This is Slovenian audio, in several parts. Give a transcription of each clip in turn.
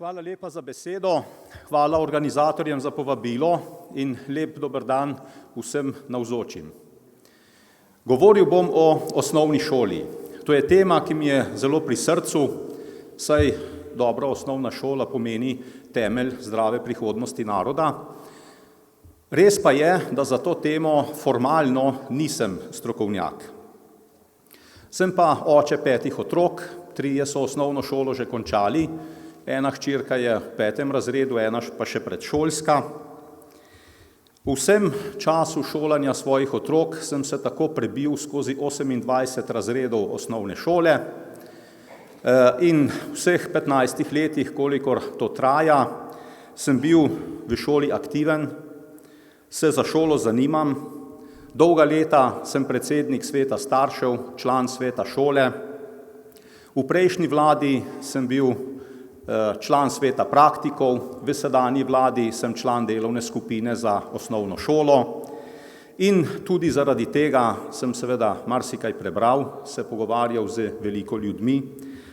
Hvala lepa za besedo, hvala organizatorjem za povabilo in lep dober dan vsem navzočim. Govoril bom o osnovni šoli. To je tema, ki mi je zelo pri srcu, saj dobra osnovna šola pomeni temelj zdrave prihodnosti naroda. Res pa je, da za to temo formalno nisem strokovnjak. Sem pa oče 5 otrok, 3 so osnovno šolo že končali, ena hčerka je v 5. razredu, ena pa še predšolska. V vsem času šolanja svojih otrok sem se tako prebil skozi 28 razredov osnovne šole in vseh 15 letih, kolikor to traja, sem bil v šoli aktiven, se za šolo zanimam. Dolga leta sem predsednik sveta staršev, član sveta šole. V prejšnji vladi sem bil član sveta praktikov, v sedanji vladi sem član delovne skupine za osnovno šolo in tudi zaradi tega sem seveda marsikaj prebral, se pogovarjal z veliko ljudmi,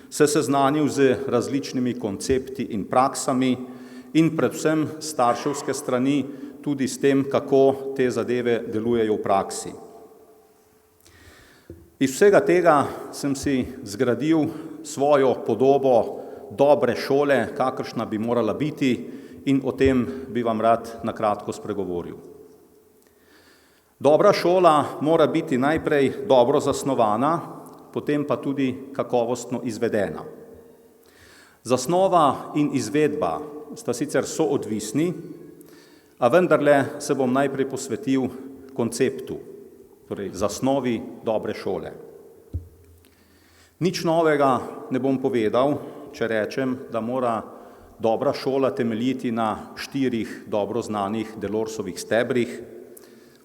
se seznanil z različnimi koncepti in praksami in predvsem starševske strani tudi s tem, kako te zadeve delujejo v praksi. Iz vsega tega sem si zgradil svojo podobo dobre šole, kakršna bi morala biti, in o tem bi vam rad na kratko spregovoril. Dobra šola mora biti najprej dobro zasnovana, potem pa tudi kakovostno izvedena. Zasnova in izvedba sta sicer soodvisni, a vendarle se bom najprej posvetil konceptu, torej zasnovi dobre šole. Nič novega ne bom povedal, če rečem, da mora dobra šola temeljiti na 4 dobro znanih Delorsovih stebrih: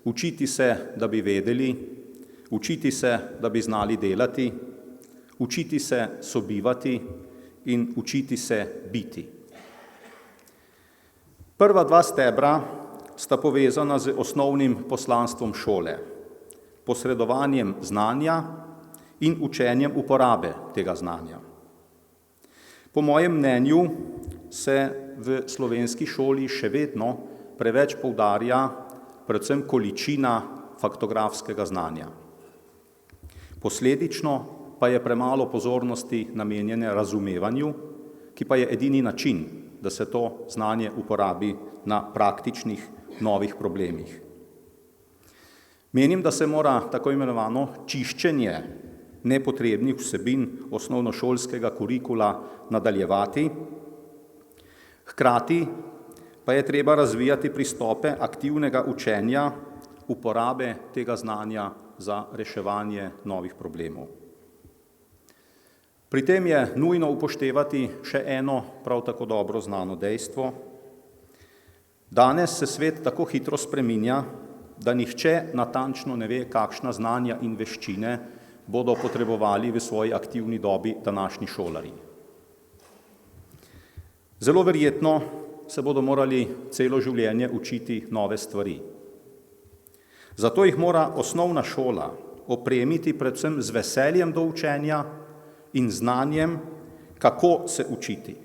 učiti se, da bi vedeli, učiti se, da bi znali delati, učiti se sobivati in učiti se biti. Prva 2 stebra sta povezana z osnovnim poslanstvom šole, posredovanjem znanja in učenjem uporabe tega znanja. Po mojem mnenju se v slovenski šoli še vedno preveč poudarja predvsem količina faktografskega znanja. Posledično pa je premalo pozornosti namenjene razumevanju, ki pa je edini način, da se to znanje uporabi na praktičnih novih problemih. Menim, da se mora tako imenovano čiščenje nepotrebnih vsebin osnovnošolskega kurikula nadaljevati, hkrati pa je treba razvijati pristope aktivnega učenja, uporabe tega znanja za reševanje novih problemov. Pri tem je nujno upoštevati še eno prav tako dobro znano dejstvo. Danes se svet tako hitro spreminja, da nihče natančno ne ve, kakšna znanja in veščine bodo potrebovali v svoji aktivni dobi današnji šolarji. Zelo verjetno se bodo morali celo življenje učiti nove stvari. Zato jih mora osnovna šola opremiti predvsem z veseljem do učenja in znanjem, kako se učiti.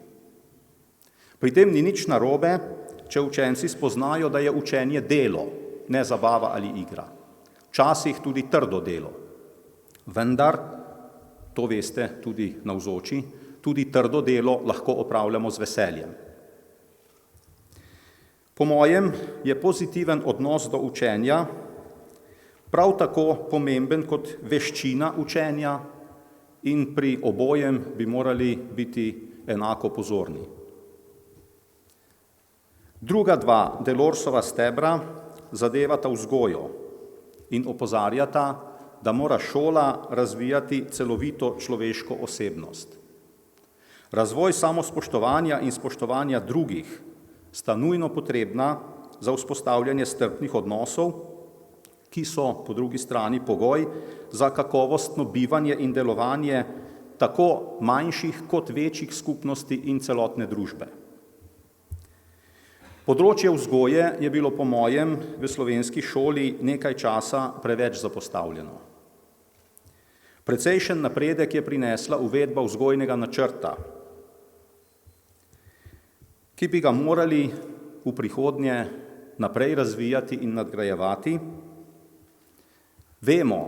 Pri tem ni nič narobe, če učenci spoznajo, da je učenje delo, ne zabava ali igra. Včasih tudi trdo delo. Vendar, to veste tudi navzoči, tudi trdo delo lahko opravljamo z veseljem. Po mojem je pozitiven odnos do učenja prav tako pomemben kot veščina učenja in pri obojem bi morali biti enako pozorni. Druga 2 Delorsova stebra zadevata vzgojo in opozarjata, da mora šola razvijati celovito človeško osebnost. Razvoj samospoštovanja in spoštovanja drugih sta nujno potrebna za vzpostavljanje strpnih odnosov, ki so po drugi strani pogoj za kakovostno bivanje in delovanje tako manjših kot večjih skupnosti in celotne družbe. Področje vzgoje je bilo po mojem v slovenski šoli nekaj časa preveč zapostavljeno. Precejšen napredek je prinesla uvedba vzgojnega načrta. ki bi ga morali v prihodnje naprej razvijati in nadgrajevati. Vemo,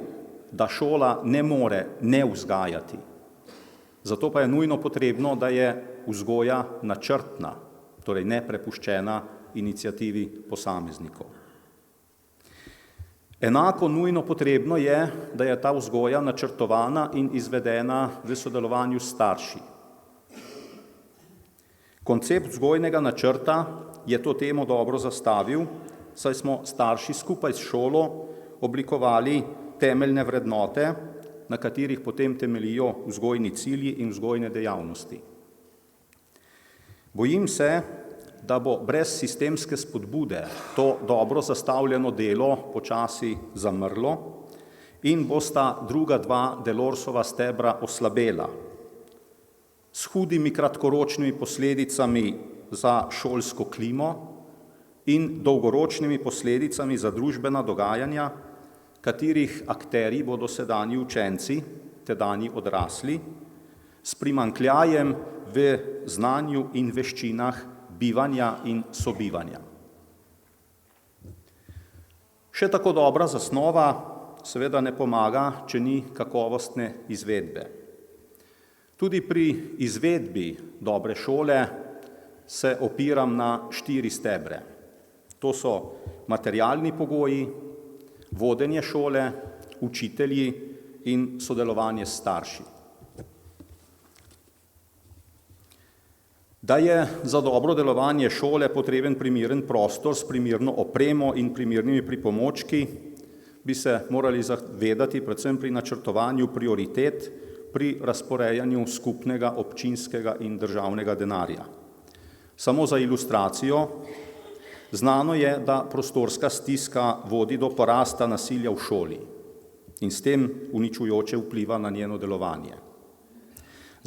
da šola ne more ne vzgajati. Zato pa je nujno potrebno, da je vzgoja načrtna, torej ne prepuščena iniciativi posameznikov. Enako nujno potrebno je, da je ta vzgoja načrtovana in izvedena v sodelovanju s starši. Koncept vzgojnega načrta je to temo dobro zastavil, saj smo starši skupaj s šolo oblikovali temeljne vrednote, na katerih potem temeljijo vzgojni cilji in vzgojne dejavnosti. Bojim se, da bo brez sistemske spodbude to dobro zastavljeno delo počasi zamrlo in bosta druga dva Delorsova stebra oslabela, s hudimi kratkoročnimi posledicami za šolsko klimo in dolgoročnimi posledicami za družbena dogajanja, katerih akteri bodo sedanji učenci, tedanji odrasli, s primanjkljajem v znanju in veščinah bivanja in sobivanja. Še tako dobra zasnova seveda ne pomaga, če ni kakovostne izvedbe. Tudi pri izvedbi dobre šole se opiram na 4 stebre. To so materialni pogoji, vodenje šole, učitelji in sodelovanje s starši. Da je za dobro delovanje šole potreben primeren prostor s primerno opremo in primernimi pripomočki, bi se morali zavedati predvsem pri načrtovanju prioritet pri razporejanju skupnega občinskega in državnega denarja. Samo za ilustracijo, znano je, da prostorska stiska vodi do porasta nasilja v šoli in s tem uničujoče vpliva na njeno delovanje.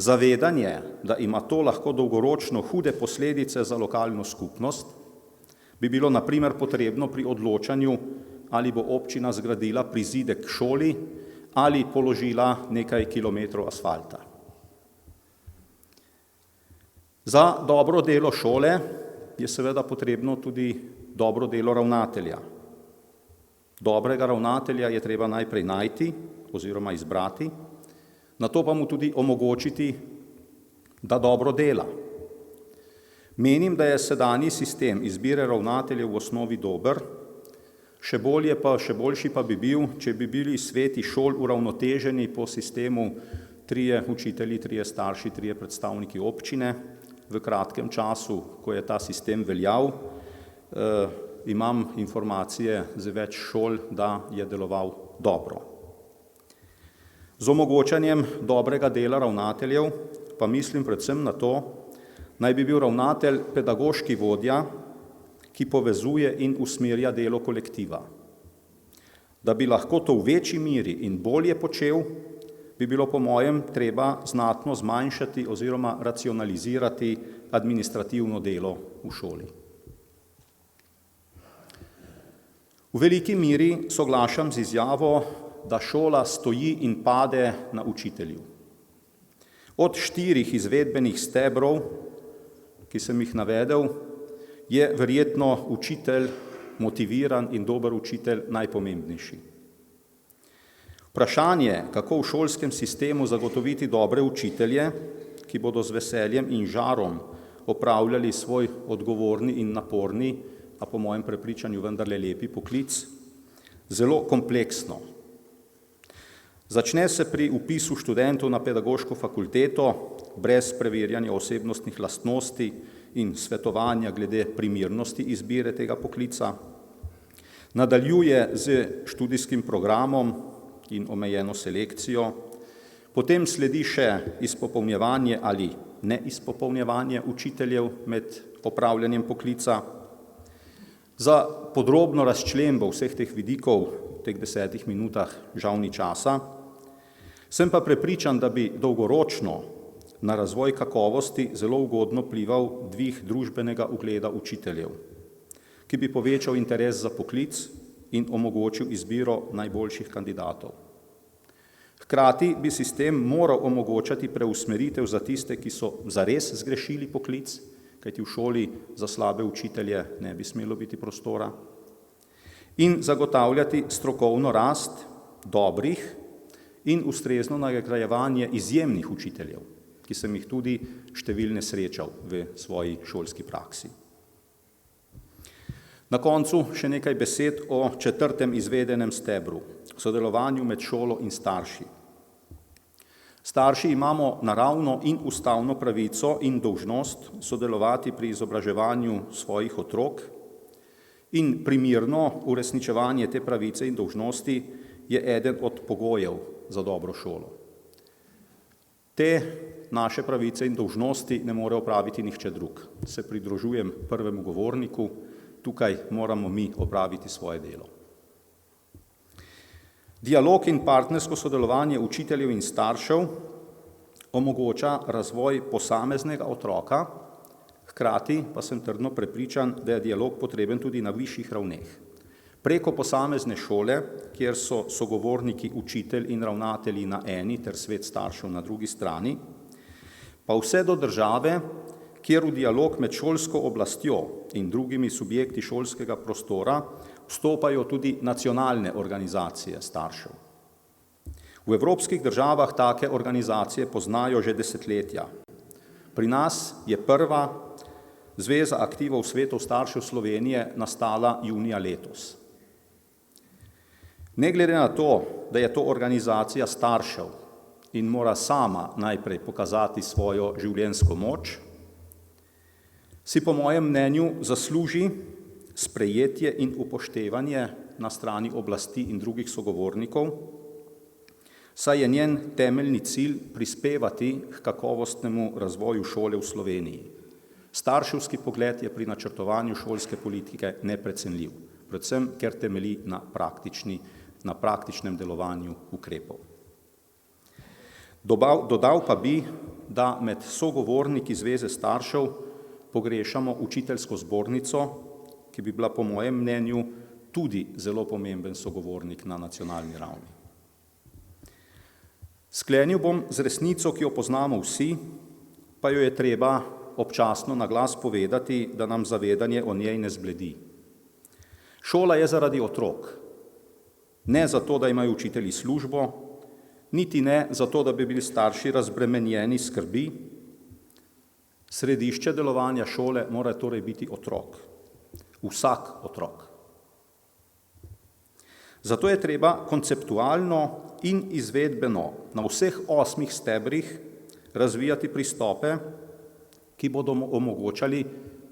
Zavedanje, da ima to lahko dolgoročno hude posledice za lokalno skupnost, bi bilo na primer potrebno pri odločanju, ali bo občina zgradila prizidek k šoli ali položila nekaj kilometrov asfalta. Za dobro delo šole je seveda potrebno tudi dobro delo ravnatelja. Dobrega ravnatelja je treba najprej najti oziroma izbrati, nato pa mu tudi omogočiti, da dobro dela. Menim, da je sedanji sistem izbire ravnateljev v osnovi dober, še boljši pa bi bil, če bi bili sveti šol uravnoteženi po sistemu 3 učitelji, 3 starši, 3 predstavniki občine. V kratkem času, ko je ta sistem veljal, imam informacije z več šol, da je deloval dobro. Z omogočanjem dobrega dela ravnateljev pa mislim predvsem na to, naj bi bil ravnatelj pedagoški vodja, ki povezuje in usmerja delo kolektiva. Da bi lahko to v večji meri in bolje počel, bi bilo po mojem treba znatno zmanjšati oziroma racionalizirati administrativno delo v šoli. V veliki meri soglašam z izjavo, da šola stoji in pade na učitelju. Od 4 izvedbenih stebrov, ki sem jih navedel, je verjetno učitelj, motiviran in dober učitelj najpomembnejši. Vprašanje, kako v šolskem sistemu zagotoviti dobre učitelje, ki bodo z veseljem in žarom opravljali svoj odgovorni in naporni, a po mojem prepričanju vendarle lepi poklic, zelo kompleksno. Začne se pri vpisu študentov na pedagoško fakulteto brez preverjanja osebnostnih lastnosti in svetovanja glede primernosti izbire tega poklica. Nadaljuje z študijskim programom in omejeno selekcijo, potem sledi še izpopolnjevanje ali neizpopolnjevanje učiteljev med opravljanjem poklica. Za podrobno razčlembo vseh teh vidikov v teh 10 minutah žal ni časa. Sem pa prepričan, da bi dolgoročno na razvoj kakovosti zelo ugodno vplival dvig družbenega ugleda učiteljev, ki bi povečal interes za poklic in omogočil izbiro najboljših kandidatov. Hkrati bi sistem moral omogočati preusmeritev za tiste, ki so zares zgrešili poklic kajti v šoli za slabe učitelje ne bi smelo biti prostora, in zagotavljati strokovno rast dobrih in ustrezno nagrajevanje izjemnih učiteljev, ki sem jih tudi številne srečal v svoji šolski praksi. Na koncu še nekaj besed o 4. izvedenem stebru, sodelovanju med šolo in starši. Starši imamo naravno in ustavno pravico in dolžnost sodelovati pri izobraževanju svojih otrok in primerno uresničevanje te pravice in dolžnosti je eden od pogojev za dobro šolo. Te naše pravice in dolžnosti ne more opraviti nihče drug. Se pridružujem prvemu govorniku, tukaj moramo mi opraviti svoje delo. Dialog in partnersko sodelovanje učiteljev in staršev omogoča razvoj posameznega otroka, hkrati pa sem trdno prepričan, da je dialog potreben tudi na višjih ravneh. Preko posamezne šole, kjer so sogovorniki učitelj in ravnatelji na eni ter svet staršev na drugi strani, pa vse do države, kjer v dialog med šolsko oblastjo in drugimi subjekti šolskega prostora vstopajo tudi nacionalne organizacije staršev. V evropskih državah take organizacije poznajo že desetletja. Pri nas je prva Zveza aktivov svetov staršev Slovenije nastala junija letos. Ne glede na to, da je to organizacija staršev in mora sama najprej pokazati svojo življenjsko moč, si po mojem mnenju zasluži sprejetje in upoštevanje na strani oblasti in drugih sogovornikov, saj je njen temeljni cilj prispevati k kakovostnemu razvoju šole v Sloveniji. Starševski pogled je pri načrtovanju šolske politike neprecenljiv, predvsem ker temelji na praktičnem delovanju ukrepov. Dodal pa bi, da med sogovorniki Zveze staršev pogrešamo učiteljsko zbornico, ki bi bila po mojem mnenju tudi zelo pomemben sogovornik na nacionalni ravni. Sklenil bom z resnico, ki jo poznamo vsi, pa jo je treba občasno na glas povedati, da nam zavedanje o njej ne zbledi. Šola je zaradi otrok, ne zato, da imajo učitelji službo, niti ne zato, da bi bili starši razbremenjeni skrbi. Središče delovanja šole mora torej biti otrok, vsak otrok. Zato je treba konceptualno in izvedbeno na vseh 8 stebrih razvijati pristope, ki bodo omogočali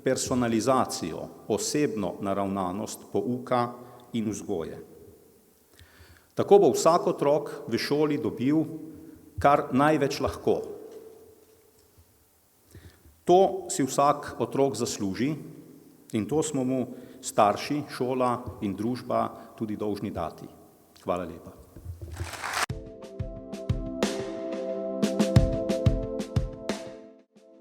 personalizacijo, osebno naravnanost pouka in vzgoje. Tako bo vsak otrok v šoli dobil kar največ lahko. To si vsak otrok zasluži in to smo mu starši, šola in družba tudi dolžni dati. Hvala lepa.